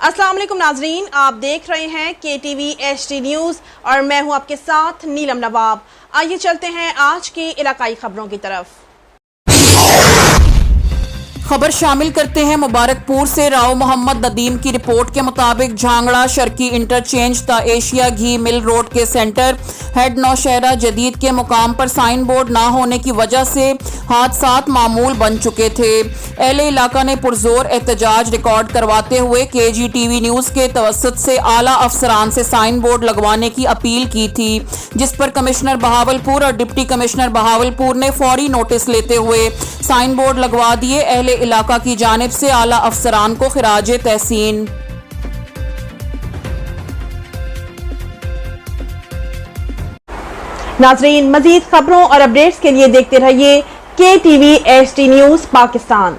अस्सलाम वालेकुम नाजरीन, आप देख रहे हैं KTV HD न्यूज़ और मैं हूं आपके साथ नीलम नवाब। आइए चलते हैं आज की इलाकाई खबरों की तरफ। खबर शामिल करते हैं मुबारकपुर से। राव मोहम्मद नदीम की रिपोर्ट के मुताबिक Jhangra Sharqi interchange the Asia Ghee mill road के सेंटर हेड नौशहरा जदीद के मुकाम पर साइन बोर्ड ना होने की वजह से हादसात मामूल बन चुके थे। अहले इलाका ने पुरजोर एहतजाज रिकॉर्ड करवाते हुए KGTV न्यूज़ के तवसत से आला अफसरान से साइन बोर्ड लगवाने की अपील की थी, जिस पर कमिश्नर बहावलपुर और डिप्टी कमिश्नर बहावलपुर ने फौरी नोटिस लेते हुए साइन बोर्ड लगवा दिए। अहले इलाका की जानिब से आला अफसरान को खिराज तहसीन। नाजरीन, मजीद खबरों और अपडेट्स के लिए देखते रहिए KTV HD न्यूज़ पाकिस्तान।